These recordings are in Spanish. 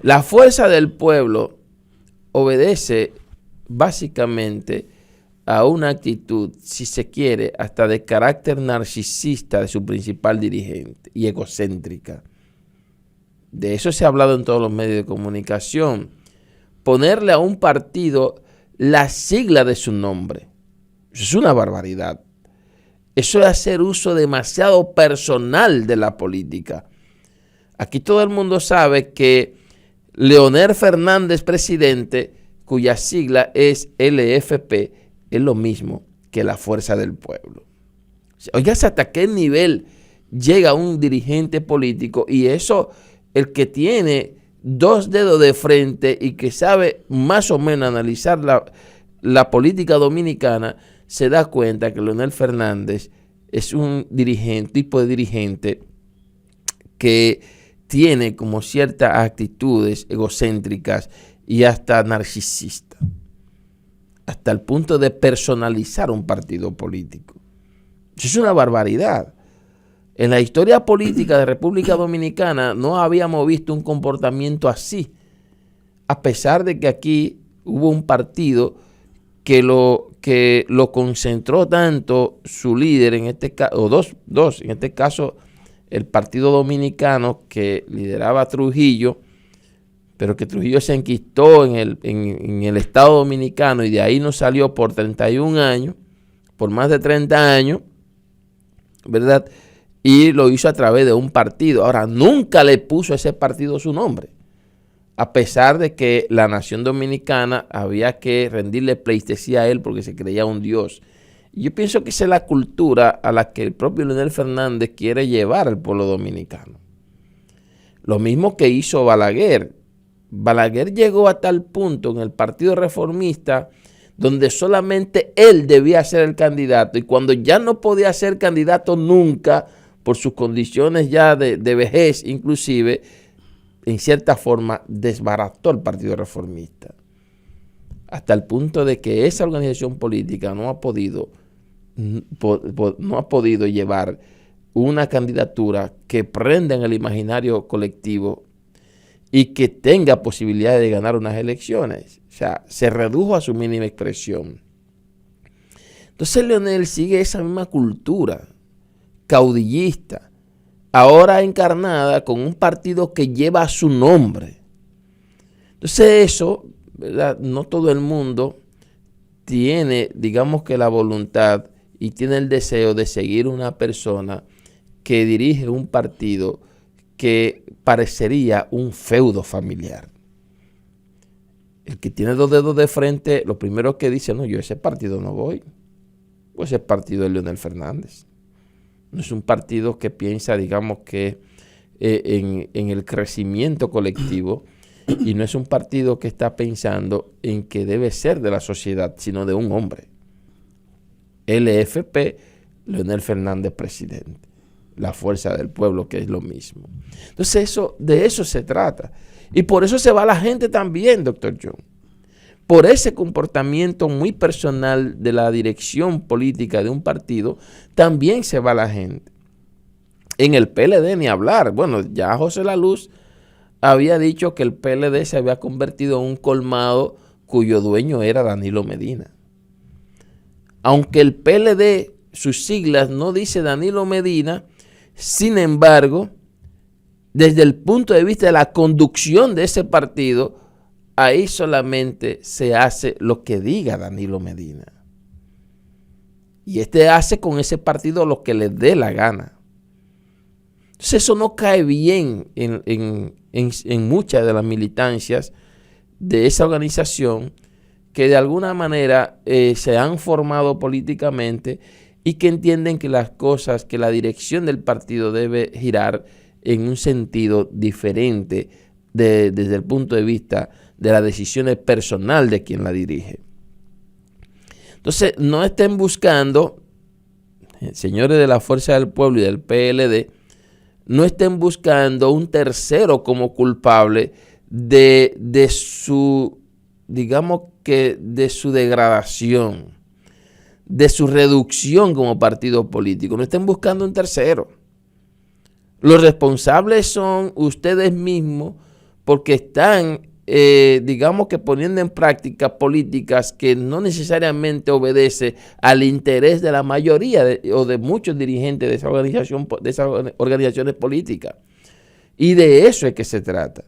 La fuerza del pueblo obedece básicamente a una actitud, si se quiere, hasta de carácter narcisista de su principal dirigente y egocéntrica. De eso se ha hablado en todos los medios de comunicación. Ponerle a un partido la sigla de su nombre. Eso es una barbaridad. Eso es hacer uso demasiado personal de la política. Aquí todo el mundo sabe que Leonel Fernández, presidente, cuya sigla es LFP, es lo mismo que la fuerza del pueblo. Oiga, hasta qué nivel llega un dirigente político, y eso, el que tiene dos dedos de frente y que sabe más o menos analizar la política dominicana, se da cuenta que Leonel Fernández es un dirigente, tipo de dirigente que tiene como ciertas actitudes egocéntricas y hasta narcisistas, hasta el punto de personalizar un partido político. Eso es una barbaridad. En la historia política de República Dominicana no habíamos visto un comportamiento así, a pesar de que aquí hubo un partido que lo concentró tanto su líder, en este caso, o dos, en este caso el Partido Dominicano, que lideraba Trujillo, pero que Trujillo se enquistó en el Estado Dominicano y de ahí no salió por 31 años, por más de 30 años, ¿verdad? Y lo hizo a través de un partido. Ahora, nunca le puso a ese partido su nombre, a pesar de que la nación dominicana había que rendirle pleitesía a él porque se creía un dios. Y yo pienso que esa es la cultura a la que el propio Leonel Fernández quiere llevar al pueblo dominicano. Lo mismo que hizo Balaguer. Balaguer llegó a tal punto en el Partido Reformista donde solamente él debía ser el candidato, y cuando ya no podía ser candidato nunca por sus condiciones ya de vejez inclusive, en cierta forma desbarató el Partido Reformista, hasta el punto de que esa organización política no ha podido llevar una candidatura que prenda en el imaginario colectivo y que tenga posibilidades de ganar unas elecciones. O sea, se redujo a su mínima expresión. Entonces Leonel sigue esa misma cultura caudillista, ahora encarnada con un partido que lleva su nombre. Entonces eso, ¿verdad? No todo el mundo tiene, digamos que la voluntad y tiene el deseo de seguir una persona que dirige un partido que parecería un feudo familiar. El que tiene dos dedos de frente, lo primero que dice, no, yo a ese partido no voy. Pues ese partido de Leonel Fernández. No es un partido que piensa, digamos, que en el crecimiento colectivo, y no es un partido que está pensando en que debe ser de la sociedad, sino de un hombre. LFP, Leonel Fernández, presidente. La fuerza del pueblo, que es lo mismo. Entonces, de eso se trata. Y por eso se va la gente también, doctor John. Por ese comportamiento muy personal de la dirección política de un partido, también se va la gente. En el PLD ni hablar. Bueno, ya José La Luz había dicho que el PLD se había convertido en un colmado cuyo dueño era Danilo Medina. Aunque el PLD, sus siglas no dice Danilo Medina, sin embargo, desde el punto de vista de la conducción de ese partido, ahí solamente se hace lo que diga Danilo Medina. Y hace con ese partido lo que le dé la gana. Entonces eso no cae bien en muchas de las militancias de esa organización, que de alguna manera se han formado políticamente y que entienden que las cosas, que la dirección del partido debe girar en un sentido diferente desde el punto de vista de las decisiones personales de quien la dirige. Entonces, no estén buscando, señores de la Fuerza del Pueblo y del PLD, no estén buscando un tercero como culpable de su, digamos que de su degradación, de su reducción como partido político. No estén buscando un tercero. Los responsables son ustedes mismos porque están, digamos que poniendo en práctica políticas que no necesariamente obedecen al interés de la mayoría o de muchos dirigentes de esa organización, de esas organizaciones políticas. Y de eso es que se trata.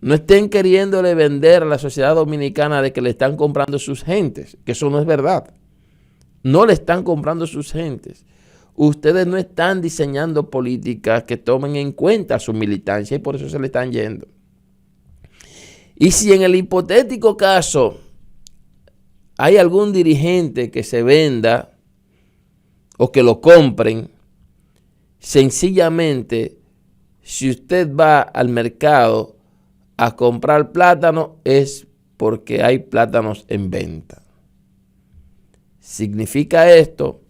No estén queriéndole vender a la sociedad dominicana de que le están comprando sus gentes, que eso no es verdad. No le están comprando sus gentes. Ustedes no están diseñando políticas que tomen en cuenta su militancia y por eso se le están yendo. Y si en el hipotético caso hay algún dirigente que se venda o que lo compren, sencillamente, si usted va al mercado a comprar plátano, es porque hay plátanos en venta. Significa esto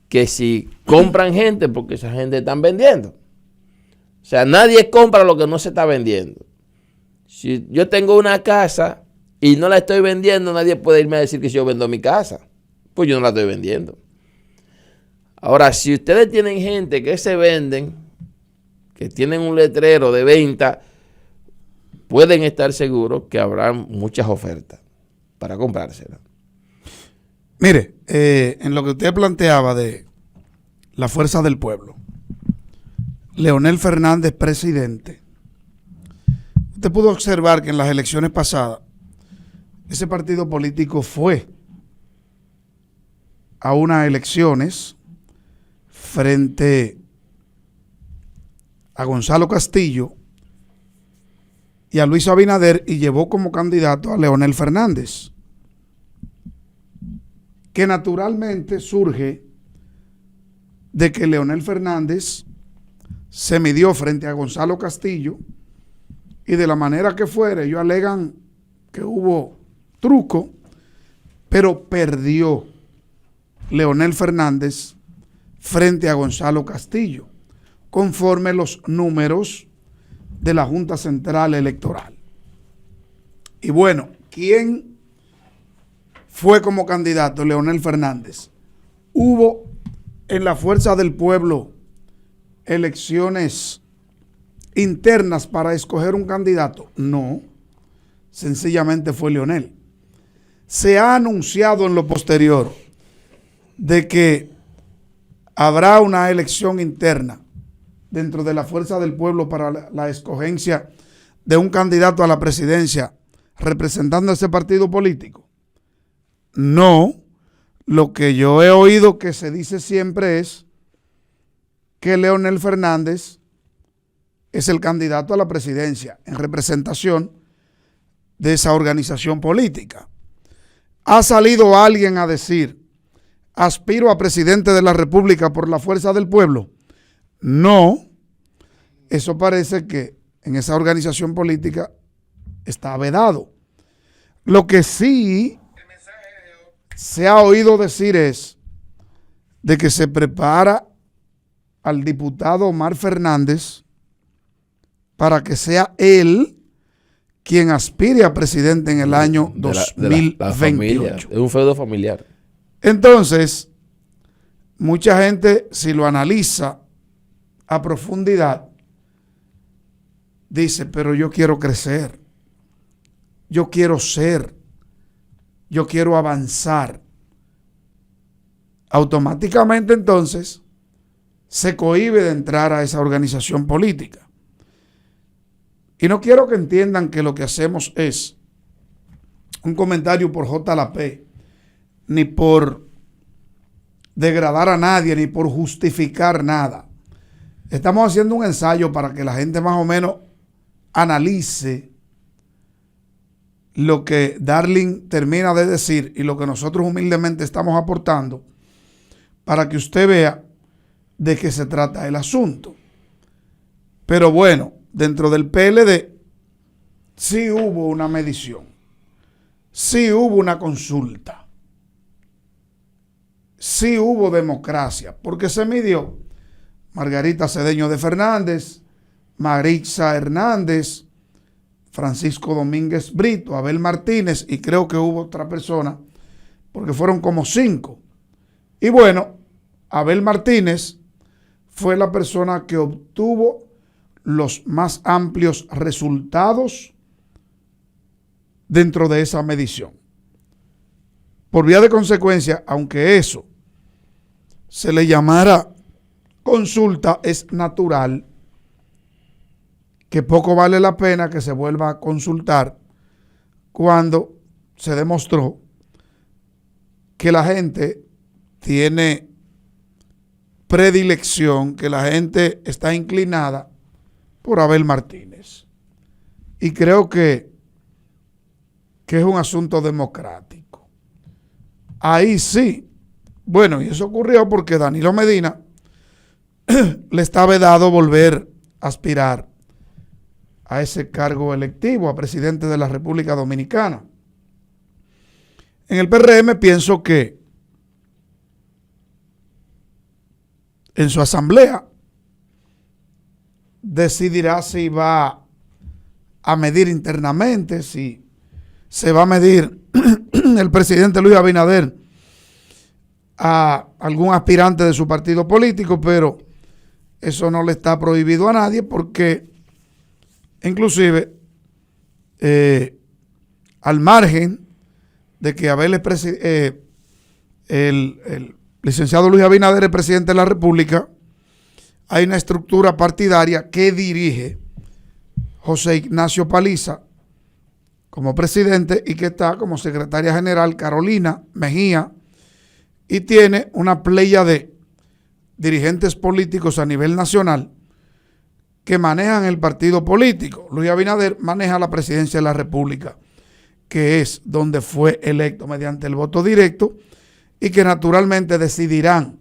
que si compran gente, porque esa gente están vendiendo. O sea, nadie compra lo que no se está vendiendo. Si yo tengo una casa y no la estoy vendiendo, nadie puede irme a decir que yo vendo mi casa. Pues yo no la estoy vendiendo. Ahora, si ustedes tienen gente que se venden, que tienen un letrero de venta, pueden estar seguros que habrá muchas ofertas para comprárselas. Mire, en lo que usted planteaba de la fuerza del pueblo, Leonel Fernández, presidente, usted pudo observar que en las elecciones pasadas, ese partido político fue a unas elecciones frente a Gonzalo Castillo y a Luis Abinader y llevó como candidato a Leonel Fernández, que naturalmente surge de que Leonel Fernández se midió frente a Gonzalo Castillo y de la manera que fuera, ellos alegan que hubo truco, pero perdió Leonel Fernández frente a Gonzalo Castillo, conforme los números de la Junta Central Electoral. Y bueno, ¿quién fue como candidato? Leonel Fernández. Hubo en la Fuerza del Pueblo elecciones internas para escoger un candidato. No, sencillamente fue Leonel. Se ha anunciado en lo posterior de que habrá una elección interna dentro de la Fuerza del Pueblo para la escogencia de un candidato a la presidencia representando a ese partido político. No, lo que yo he oído que se dice siempre es que Leonel Fernández es el candidato a la presidencia en representación de esa organización política. Ha salido alguien a decir, aspiro a presidente de la República por la Fuerza del Pueblo. No, eso parece que en esa organización política está vedado. Lo que sí se ha oído decir es de que se prepara al diputado Omar Fernández para que sea él quien aspire a presidente en el año 2028. Es un feudo familiar. Entonces, mucha gente, si lo analiza a profundidad, dice, pero yo quiero crecer, yo quiero ser, yo quiero avanzar. Automáticamente entonces se cohíbe de entrar a esa organización política. Y no quiero que entiendan que lo que hacemos es un comentario por JLP, ni por degradar a nadie, ni por justificar nada. Estamos haciendo un ensayo para que la gente más o menos analice lo que Darling termina de decir y lo que nosotros humildemente estamos aportando para que usted vea de qué se trata el asunto. Pero bueno, dentro del PLD sí hubo una medición, sí hubo una consulta, sí hubo democracia, porque se midió Margarita Cedeño de Fernández, Maritza Hernández, Francisco Domínguez Brito, Abel Martínez y creo que hubo otra persona, porque fueron como 5. Y bueno, Abel Martínez fue la persona que obtuvo los más amplios resultados dentro de esa medición. Por vía de consecuencia, aunque eso se le llamara consulta, es natural que poco vale la pena que se vuelva a consultar cuando se demostró que la gente tiene predilección, que la gente está inclinada por Abel Martínez. Y creo que es un asunto democrático. Ahí sí. Bueno, y eso ocurrió porque Danilo Medina le está vedado volver a aspirar a ese cargo electivo, a presidente de la República Dominicana. En el PRM pienso que en su asamblea decidirá si va a medir internamente, si se va a medir el presidente Luis Abinader a algún aspirante de su partido político, pero eso no le está prohibido a nadie porque inclusive al margen de que Abel es el licenciado Luis Abinader es presidente de la República, hay una estructura partidaria que dirige José Ignacio Paliza como presidente y que está como secretaria general Carolina Mejía, y tiene una playa de dirigentes políticos a nivel nacional que manejan el partido político. Luis Abinader maneja la presidencia de la República, que es donde fue electo mediante el voto directo, y que naturalmente decidirán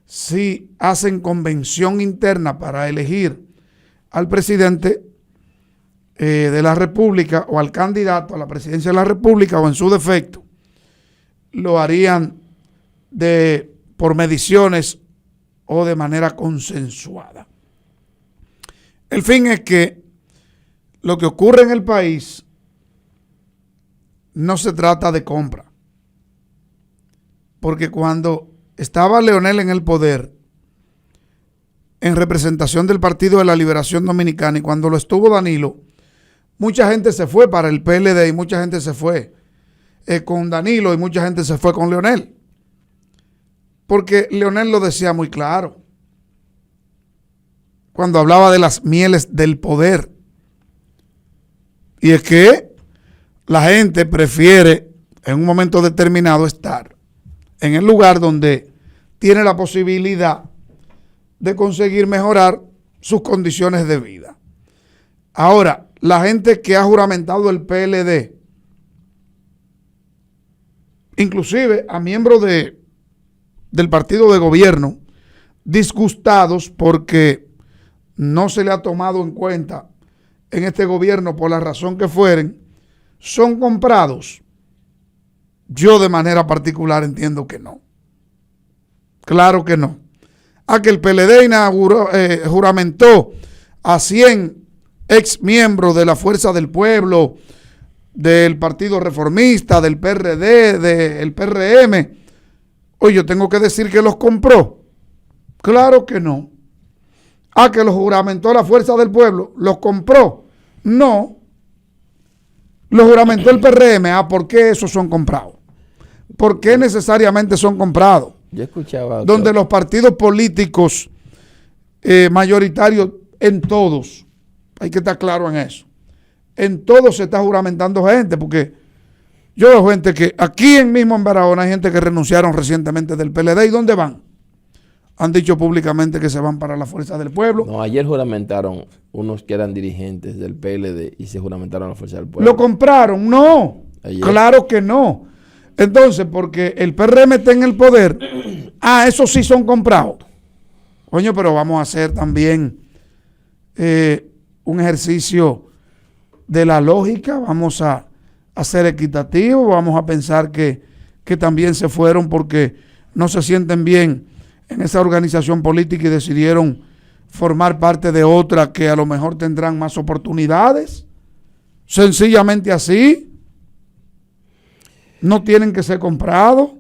si hacen convención interna para elegir al presidente de la República o al candidato a la presidencia de la República, o en su defecto lo harían por mediciones o de manera consensuada. El fin es que lo que ocurre en el país no se trata de compra, porque cuando estaba Leonel en el poder, en representación del Partido de la Liberación Dominicana, y cuando lo estuvo Danilo, mucha gente se fue para el PLD y mucha gente se fue con Danilo y mucha gente se fue con Leonel, porque Leonel lo decía muy claro cuando hablaba de las mieles del poder, y es que la gente prefiere en un momento determinado estar en el lugar donde tiene la posibilidad de conseguir mejorar sus condiciones de vida. Ahora, la gente que ha juramentado el PLD, inclusive a miembros del partido de gobierno, disgustados porque no se le ha tomado en cuenta en este gobierno por la razón que fueren, son comprados. Yo de manera particular entiendo que no. Claro que no. A que el PLD juramentó a 100 ex miembros de la Fuerza del Pueblo, del Partido Reformista, del PRD, del PRM. Oye, yo tengo que decir que los compró. Claro que no. A que los juramentó la Fuerza del Pueblo, ¿los compró? No. Los juramentó el PRM. ¿Por qué esos son comprados? ¿Por qué necesariamente son comprados? Yo escuchaba donde los partidos políticos mayoritarios, en todos, hay que estar claro en eso, en todos se está juramentando gente, porque yo veo gente que aquí mismo en Barahona hay gente que renunciaron recientemente del PLD. ¿Y dónde van? Han dicho públicamente que se van para la Fuerza del Pueblo. No, ayer juramentaron unos que eran dirigentes del PLD y se juramentaron a la Fuerza del Pueblo. ¿Lo compraron? No. Ayer. Claro que no. Entonces, porque el PRM está en el poder, esos sí son comprados. Coño, pero vamos a hacer también un ejercicio de la lógica, vamos a ser equitativos, vamos a pensar que también se fueron porque no se sienten bien en esa organización política y decidieron formar parte de otra que a lo mejor tendrán más oportunidades. Sencillamente así. No tienen que ser comprados.